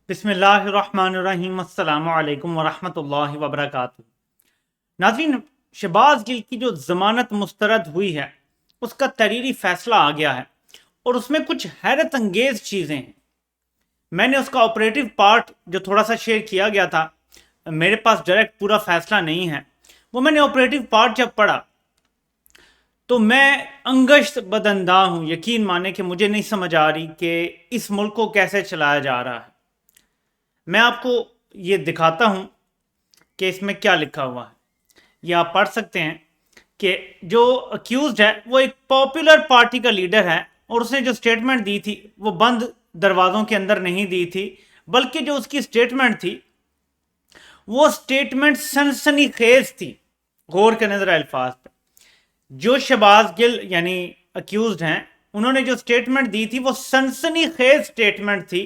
बिस्मिल्लाहिर्रहमानिर्रहीम। अस्सलामु अलैकुम वरहमतुल्लाहि वबरकातुहू। नाज़रीन, शहबाज गिल की जो ज़मानत मुस्तरद हुई है उसका तहरीरी फैसला आ गया है और उसमें कुछ हैरत अंगेज़ चीज़ें हैं। मैंने उसका ऑपरेटिव पार्ट जो थोड़ा सा शेयर किया गया था, मेरे पास डायरेक्ट पूरा फैसला नहीं है, वो मैंने ऑपरेटिव पार्ट जब पढ़ा तो मैं अंगश्त बदंदा हूँ। यकीन माने कि मुझे नहीं समझ आ रही कि इस मुल्क को कैसे चलाया जा रहा है। मैं आपको ये दिखाता हूं कि इसमें क्या लिखा हुआ है। ये आप पढ़ सकते हैं कि जो अक्यूज्ड है वो एक पॉपुलर पार्टी का लीडर है और उसने जो स्टेटमेंट दी थी वो बंद दरवाज़ों के अंदर नहीं दी थी, बल्कि जो उसकी स्टेटमेंट थी वो स्टेटमेंट सनसनीखेज थी। गौर करने ज़रा अल्फाज पे। जो शहबाज गिल यानी अक्यूज्ड हैं, उन्होंने जो स्टेटमेंट दी थी वो सनसनीखेज स्टेटमेंट थी,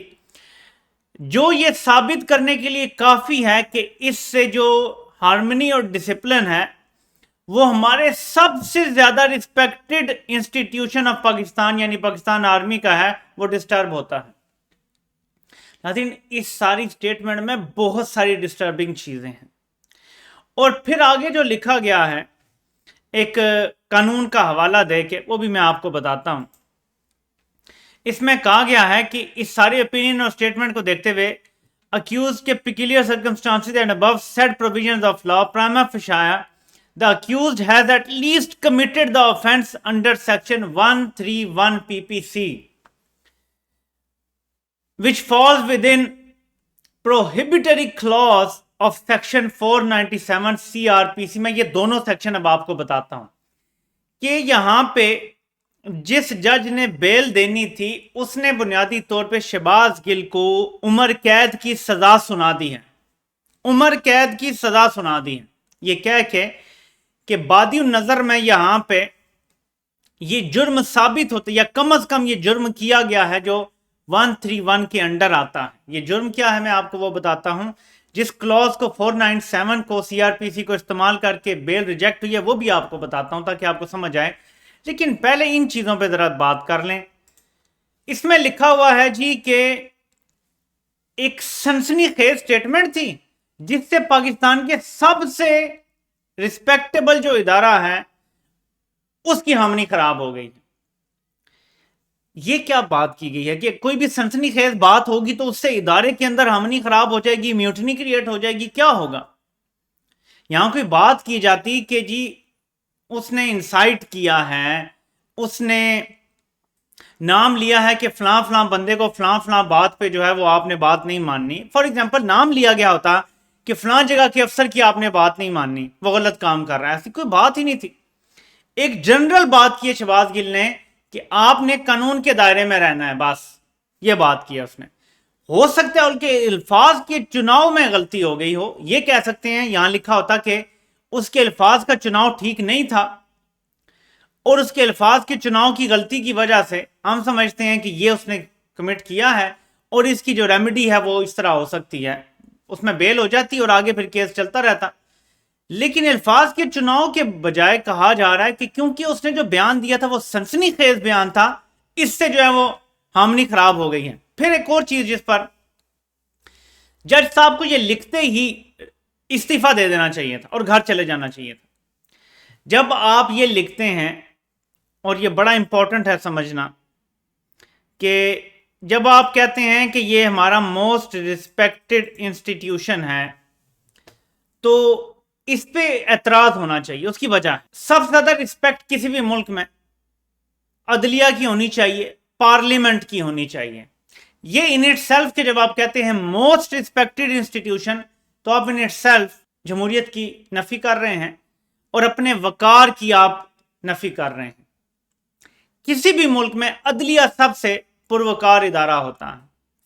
जो ये साबित करने के लिए काफ़ी है कि इससे जो हार्मनी और डिसिप्लिन है वो हमारे सबसे ज़्यादा रिस्पेक्टेड इंस्टीट्यूशन ऑफ पाकिस्तान यानी पाकिस्तान आर्मी का है, वो डिस्टर्ब होता है। लेकिन इस सारी स्टेटमेंट में बहुत सारी डिस्टर्बिंग चीज़ें हैं। और फिर आगे जो लिखा गया है एक कानून का हवाला दे के, वो भी मैं आपको बताता हूं। इसमें कहा गया है कि इस सारे ओपिनियन और स्टेटमेंट को देखते हुए अक्यूज के peculiar circumstances and above said provisions of law prima fascia the accused has at least committed the offence under section 131 PPC which falls within prohibitory clause of section 497 CRPC। मैं ये दोनों section अब आपको बताता हूं कि यहां पे जिस जज ने बेल देनी थी उसने बुनियादी तौर पे शहबाज गिल को उम्र कैद की सजा सुना दी है। उम्र कैद की सजा सुना दी है ये कह के कि बादी नजर में यहां पे ये जुर्म साबित होता या कम से कम ये जुर्म किया गया है जो 131 के अंडर आता है। ये जुर्म क्या है मैं आपको वो बताता हूं। जिस क्लॉज को 497 को सीआरपीसी को इस्तेमाल करके बेल रिजेक्ट हुई है वो भी आपको बताता हूं ताकि आपको समझ आए। लेकिन पहले इन चीजों पे जरा बात कर लें। इसमें लिखा हुआ है जी कि एक सनसनीखेज स्टेटमेंट थी जिससे पाकिस्तान के सबसे रिस्पेक्टेबल जो इदारा है उसकी हामनी खराब हो गई। ये क्या बात की गई है कि कोई भी सनसनीखेज बात होगी तो उससे इदारे के अंदर हामनी खराब हो जाएगी, म्यूटनी क्रिएट हो जाएगी, क्या होगा। यहां कोई बात की जाती कि जी उसने इंसाइट किया है, उसने नाम लिया है कि फलां फलां बंदे को फलां फलां बात पे जो है वो आपने बात नहीं माननी। फॉर एग्जांपल नाम लिया गया होता कि फलां जगह के अफसर की आपने बात नहीं माननी, वो गलत काम कर रहा है, ऐसी कोई बात ही नहीं थी। एक जनरल बात की है शहबाज गिल ने कि आपने कानून के दायरे में रहना है, बस ये बात की है उसने। हो सकता है उनके अल्फाज के चुनाव में गलती हो गई हो, ये कह सकते हैं। यहां लिखा होता कि उसके अल्फाज का चुनाव ठीक नहीं था और उसके अल्फाज के चुनाव की गलती की वजह से हम समझते हैं कि ये उसने कमिट किया है और इसकी जो रेमेडी है वो इस तरह हो सकती है, उसमें बेल हो जाती और आगे फिर केस चलता रहता। लेकिन अल्फाज के चुनाव के बजाय कहा जा रहा है कि क्योंकि उसने जो बयान दिया था वो सनसनीखेज बयान था, इससे जो है वो हामनी खराब हो गई है। फिर एक और चीज जिस पर जज साहब को ये लिखते ही इस्तीफा दे देना चाहिए था और घर चले जाना चाहिए था। जब आप ये लिखते हैं, और ये बड़ा इंपॉर्टेंट है समझना, कि जब आप कहते हैं कि ये हमारा मोस्ट रिस्पेक्टेड इंस्टीट्यूशन है तो इस पे एतराज होना चाहिए। उसकी वजह है सबसे ज्यादा रिस्पेक्ट किसी भी मुल्क में अदलिया की होनी चाहिए, पार्लियामेंट की होनी चाहिए। ये इन इट सेल्फ के जब आप कहते हैं मोस्ट रिस्पेक्टेड इंस्टीट्यूशन तो आप इन इट सेल्फ जमहूरियत की नफी कर रहे हैं और अपने वकार की आप नफी कर रहे हैं। किसी भी मुल्क में अदलिया सबसे पुरवकार इदारा होता है,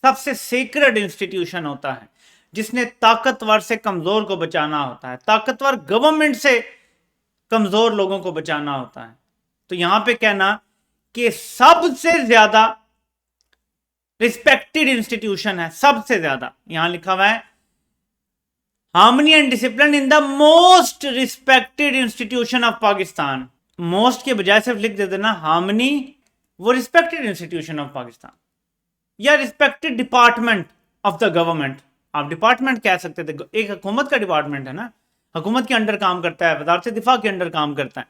सबसे सीक्रेट इंस्टीट्यूशन होता है, जिसने ताकतवर से कमजोर को बचाना होता है, ताकतवर गवर्नमेंट से कमजोर लोगों को बचाना होता है। तो यहां पे कहना कि सबसे ज्यादा रिस्पेक्टेड इंस्टीट्यूशन है, सबसे ज्यादा, यहां लिखा हुआ है harmony and discipline in the most respected institution of Pakistan. Most के बजाय सिर्फ लिख दे देना हार्मनी, वो रिस्पेक्टेड इंस्टीट्यूशन ऑफ पाकिस्तान या respected department of the government, आप डिपार्टमेंट कह सकते थे, एक हुकूमत का डिपार्टमेंट है ना, हुकूमत के अंडर काम करता है, वजारत दिफा के अंडर काम करता है।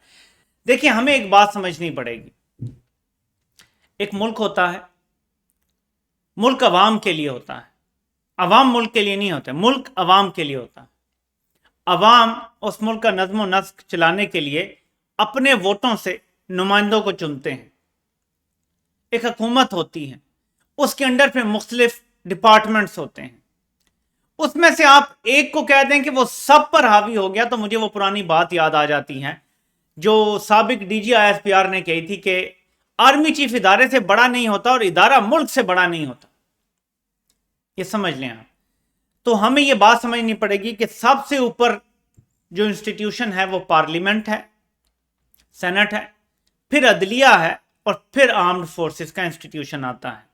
देखिए हमें एक बात समझनी पड़ेगी, एक मुल्क होता है, मुल्क अवाम के लिए होता है, अवाम मुल्क के लिए नहीं होते, मुल्क अवाम के लिए होता है। अवाम उस मुल्क का नज़्म व नस्क चलाने के लिए अपने वोटों से नुमाइंदों को चुनते हैं। एक हुकूमत होती है, उसके अंडर पे मुख्तलिफ डिपार्टमेंट्स होते हैं, उसमें से आप एक को कह दें कि वो सब पर हावी हो गया, तो मुझे वो पुरानी बात याद आ जाती है जो साबिक डीजी ISPR ने कही थी कि आर्मी चीफ इदारे से बड़ा नहीं होता और इदारा मुल्क से बड़ा नहीं होता। ये समझ लें आप। तो हमें ये बात समझनी पड़ेगी कि सबसे ऊपर जो इंस्टीट्यूशन है वो पार्लियामेंट है, सेनेट है, फिर अदलिया है और फिर आर्म्ड फोर्सेस का इंस्टीट्यूशन आता है।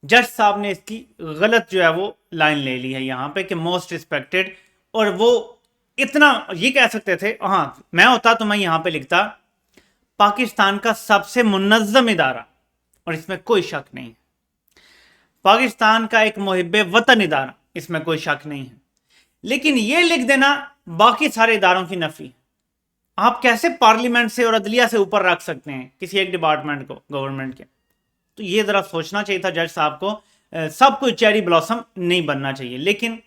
जज साहब ने इसकी गलत जो है वो लाइन ले ली है यहाँ पे कि मोस्ट रिस्पेक्टेड, और वो इतना ये कह सकते थे, हाँ मैं होता तो मैं यहाँ पे लिखता पाकिस्तान का सबसे मुनज़्ज़म इदारा, और इसमें कोई शक नहीं है, पाकिस्तान का एक मुहिब्बे वतन इदारा, इसमें कोई शक नहीं है। लेकिन ये लिख देना बाकी सारे इदारों की नफी। आप कैसे पार्लियामेंट से और अदलिया से ऊपर रख सकते हैं किसी एक डिपार्टमेंट को गवर्नमेंट के? तो ये जरा सोचना चाहिए था जज साहब को। सब कोई चेरी ब्लॉसम नहीं बनना चाहिए, लेकिन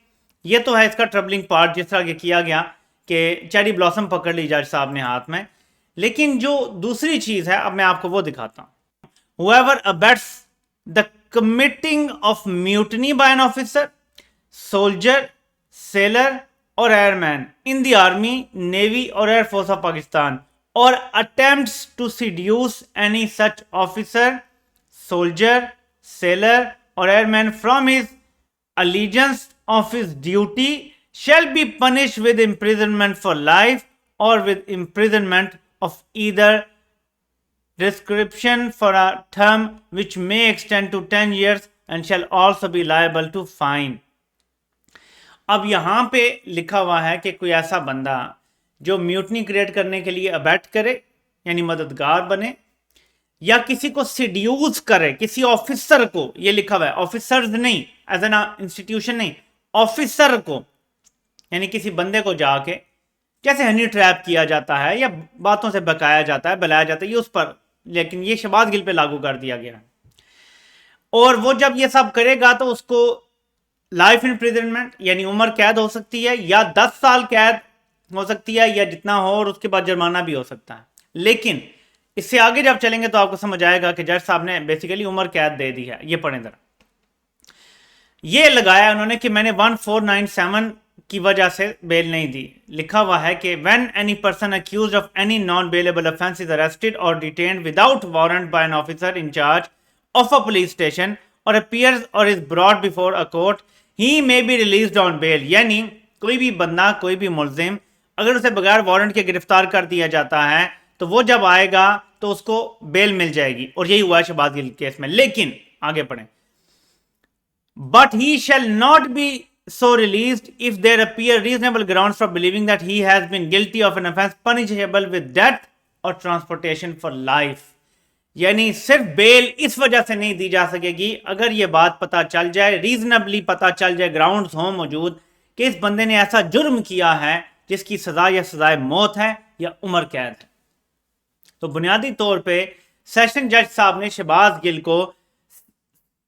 ये तो है इसका ट्रबलिंग पार्ट, जिस तरह के किया गया कि चेरी ब्लॉसम पकड़ ली जज साहब ने हाथ में। लेकिन जो दूसरी चीज है, अब मैं आपको वो दिखाता हूं। Whoever abets the committing of mutiny by an officer, soldier, sailor or airman in the army, navy or air force of Pakistan, or attempts to seduce any such officer, soldier, sailor or airman from his allegiance of his duty shall be punished with imprisonment for life or with imprisonment of either prescription for a term which may extend to 10 years and shall also be liable to fine। अब यहां पे लिखा हुआ है कि कोई ऐसा बंदा जो म्यूटनी क्रिएट करने के लिए अबैट करे यानी मददगार बने, या किसी को सीड्यूस करे, किसी ऑफिसर को, ये लिखा हुआ है ऑफिसर्स नहीं, एज एन इंस्टीट्यूशन नहीं, ऑफिसर को, यानी किसी बंदे को जाके जैसे हनी ट्रैप किया जाता है या बातों से बकाया जाता है, बुलाया जाता है, ये उस पर, लेकिन ये शहबाज गिल पे लागू कर दिया गया। और वो जब ये सब करेगा तो उसको लाइफ इम्प्रिजनमेंट यानी उम्र कैद हो सकती है, या 10 साल कैद हो सकती है, या जितना हो, और उसके बाद जुर्माना भी हो सकता है। लेकिन इससे आगे जब चलेंगे तो आपको समझ आएगा कि जज साहब ने बेसिकली उम्र कैद दे दी है। ये पढ़ें जरा, ये लगाया उन्होंने कि मैंने 1497 की वजह से बेल नहीं दी। लिखा हुआ है कि when any person accused of any non bailable offence is arrested और detained without warrant by an officer in charge of a police station और अपीयर्स और is brought before a court, he may be released on bail. यानी कोई भी बंदा, कोई भी मुल्जिम अगर उसे बगैर वारंट के गिरफ्तार कर दिया जाता है तो वो जब आएगा तो उसको बेल मिल जाएगी, और यही हुआ है शहबाज गिल केस में। लेकिन आगे पढ़ें, but he shall not be so released if there appear reasonable grounds for believing that he has been guilty of an offense punishable with death or transportation for life। यानी सिर्फ बेल इस वजह से नहीं दी जा सकेगी अगर ये बात पता चल जाए, रीजनेबली पता चल जाए, ग्राउंड्स हो मौजूद कि इस बंदे ने ऐसा जुर्म किया है जिसकी सजा या सजाए मौत है या उम्र कैद है। तो बुनियादी तौर पे सेशन जज साहब ने शहबाज गिल को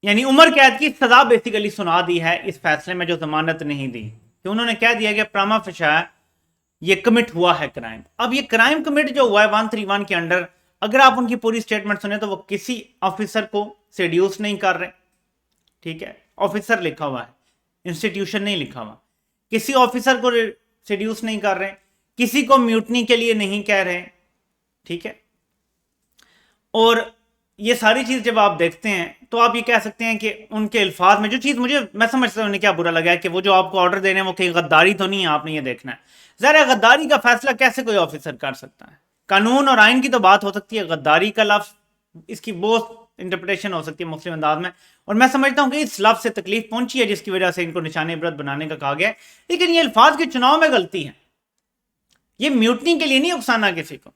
यानी उम्र कैद की सजा बेसिकली सुना दी है इस फैसले में, जो जमानत नहीं दी, कि उन्होंने कह दिया कि प्रामा फशा ये कमिट हुआ है क्राइम। अब ये क्राइम कमिट जो हुआ है 131 के अंडर, अगर आप उनकी पूरी स्टेटमेंट सुने तो वो किसी ऑफिसर को सेड्यूस नहीं कर रहे, ठीक है, ऑफिसर लिखा हुआ है, इंस्टीट्यूशन नहीं लिखा हुआ, किसी ऑफिसर को सेड्यूस नहीं कर रहे, किसी को म्यूटनी के लिए नहीं कह रहे, ठीक है। और ये सारी चीज जब आप देखते हैं तो आप ये कह सकते हैं कि उनके अल्फाज में जो चीज मैं समझता हूँ उन्हें क्या बुरा लगा है कि वो जो आपको ऑर्डर दे रहे हैं वो कहीं गद्दारी तो नहीं है, आपने ये देखना है। ज़रा गद्दारी का फैसला कैसे कोई ऑफिसर कर सकता है? कानून और आइन की तो बात हो सकती है, गद्दारी का लफ्ज इसकी बहुत इंटरप्रिटेशन हो सकती है मुख्तलिफ अंदाज में, और मैं समझता हूँ कि इस लफ्ज से तकलीफ पहुंची है जिसकी वजह से इनको निशान इबरत बनाने का कहा गया। लेकिन ये अल्फाज के चुनाव में गलती है, ये म्यूटनी के लिए नहीं उकसाना किसी को।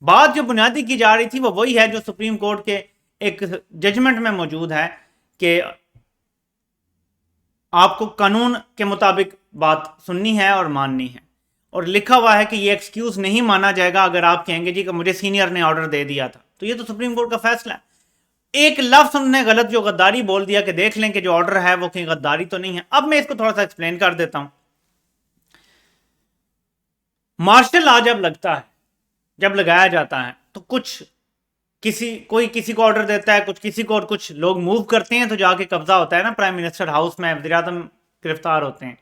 बात जो बुनियादी की जा रही थी वो वही है जो सुप्रीम कोर्ट के एक जजमेंट में मौजूद है कि آپ کو قانون کے مطابق بات سننی ہے اور ماننی ہے، اور لکھا ہوا ہے کہ یہ ایکسکیوز نہیں مانا جائے گا اگر آپ کہیں گے جی کہ مجھے سینئر نے آرڈر دے دیا تھا، تو یہ تو سپریم کورٹ کا فیصلہ ہے۔ ایک لفظ انہوں نے غلط جو غداری بول دیا کہ دیکھ لیں کہ جو آرڈر ہے وہ کہیں غداری تو نہیں ہے۔ اب میں اس کو تھوڑا سا ایکسپلین کر دیتا ہوں۔ مارشل لا جب لگتا ہے، جب لگایا جاتا ہے، تو کچھ کوئی کسی کو آرڈر دیتا ہے، کچھ کسی کو، اور کچھ لوگ موو کرتے ہیں تو جا کے قبضہ ہوتا ہے نا پرائم منسٹر ہاؤس میں، وزیر اعظم گرفتار ہوتے ہیں۔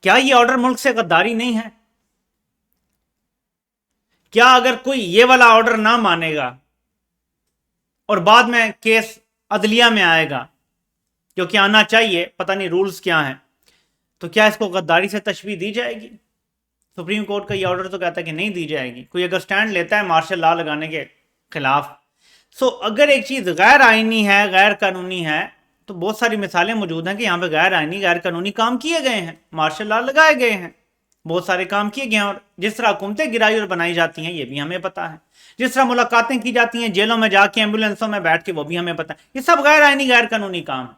کیا یہ آرڈر ملک سے غداری نہیں ہے؟ کیا اگر کوئی یہ والا آرڈر نہ مانے گا اور بعد میں کیس عدلیہ میں آئے گا، جو کہ آنا چاہیے، پتہ نہیں رولز کیا ہیں، تو کیا اس کو غداری سے تشبیہ دی جائے گی؟ سپریم کورٹ کا یہ آرڈر تو کہتا ہے کہ نہیں دی جائے گی۔ کوئی اگر سٹینڈ لیتا ہے مارشل لا لگانے کے خلاف، اگر ایک چیز غیر آئینی ہے، غیر قانونی ہے، تو بہت ساری مثالیں موجود ہیں کہ یہاں پہ غیر آئینی، غیر قانونی کام کیے گئے ہیں، مارشل لا لگائے گئے ہیں، بہت سارے کام کیے گئے ہیں، اور جس طرح حکومتیں گرائی اور بنائی جاتی ہیں یہ بھی ہمیں پتہ ہے، جس طرح ملاقاتیں کی جاتی ہیں جیلوں میں جا کے، ایمبولینسوں میں بیٹھ کے، وہ بھی ہمیں پتہ ہے، یہ سب غیر آئینی، غیر قانونی کام ہے۔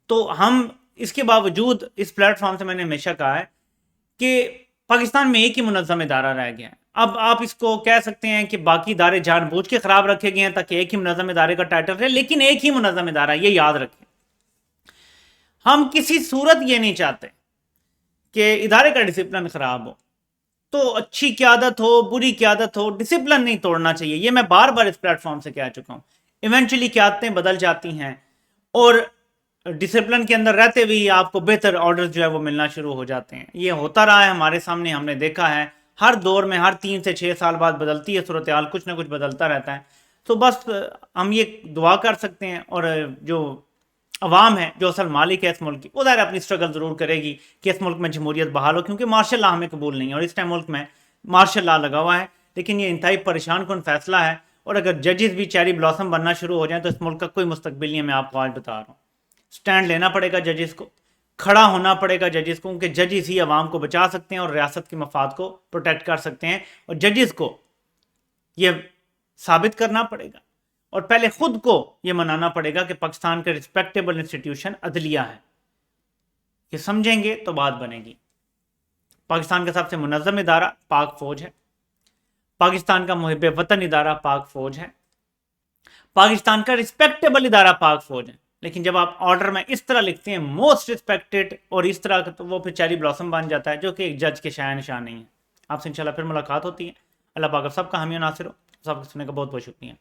تو ہم اس کے باوجود اس پلیٹ فارم سے میں نے ہمیشہ کہا ہے کہ پاکستان میں ایک ہی منظم ادارہ رہ گیا ہے۔ اب آپ اس کو کہہ سکتے ہیں کہ باقی ادارے جان بوجھ کے خراب رکھے گئے ہیں تاکہ ایک ہی منظم ادارے کا ٹائٹل رہے، لیکن ایک ہی منظم ادارہ، یہ یاد رکھیں۔ ہم کسی صورت یہ نہیں چاہتے کہ ادارے کا ڈسپلن خراب ہو، تو اچھی قیادت ہو، بری قیادت ہو، ڈسپلن نہیں توڑنا چاہیے۔ یہ میں بار بار اس پلیٹ فارم سے کہہ چکا ہوں۔ ایونچولی قیادتیں بدل جاتی ہیں، اور ڈسپلن کے اندر رہتے ہوئے آپ کو بہتر آرڈر جو ہے وہ ملنا شروع ہو جاتے ہیں۔ یہ ہوتا رہا ہے ہمارے سامنے، ہم نے دیکھا ہے ہر دور میں، ہر 3 سے 6 سال بعد بدلتی ہے صورتحال، کچھ نہ کچھ بدلتا رہتا ہے۔ تو بس ہم یہ دعا کر سکتے ہیں، اور جو عوام ہے، جو اصل مالک ہے اس ملک کی، وہ ظاہر اپنی سٹرگل ضرور کرے گی کہ اس ملک میں جمہوریت بحال ہو، کیونکہ مارشل لا ہمیں قبول نہیں ہے، اور اس ٹائم ملک میں مارشل لا لگا ہوا ہے۔ لیکن یہ انتہائی پریشان کن فیصلہ ہے، اور اگر ججز بھی چیری بلاسم بننا شروع ہو جائیں تو اس ملک کا کوئی مستقبل نہیں ہے۔ میں آپ کو آج بتا رہا ہوں، سٹینڈ لینا پڑے گا ججز کو، کھڑا ہونا پڑے گا ججز کو، کیونکہ ججز ہی عوام کو بچا سکتے ہیں اور ریاست کے مفاد کو پروٹیکٹ کر سکتے ہیں، اور ججز کو یہ ثابت کرنا پڑے گا، اور پہلے خود کو یہ منانا پڑے گا کہ پاکستان کا رسپیکٹیبل انسٹیٹیوشن عدلیہ ہے۔ یہ سمجھیں گے تو بات بنے گی۔ پاکستان کا سب سے منظم ادارہ پاک فوج ہے، پاکستان کا محب وطن ادارہ پاک فوج ہے، پاکستان کا رسپیکٹیبل ادارہ پاک فوج ہے۔ لیکن جب آپ آرڈر میں اس طرح لکھتے ہیں موسٹ رسپیکٹڈ اور اس طرح، تو وہ پھر چیری بلاسم بن جاتا ہے، جو کہ ایک جج کے شایان نشان نہیں ہے۔ آپ سے انشاءاللہ پھر ملاقات ہوتی ہے۔ اللہ پاک سب کا حامی و ناصر ہو۔ سب کو سننے کا بہت بہت شکریہ۔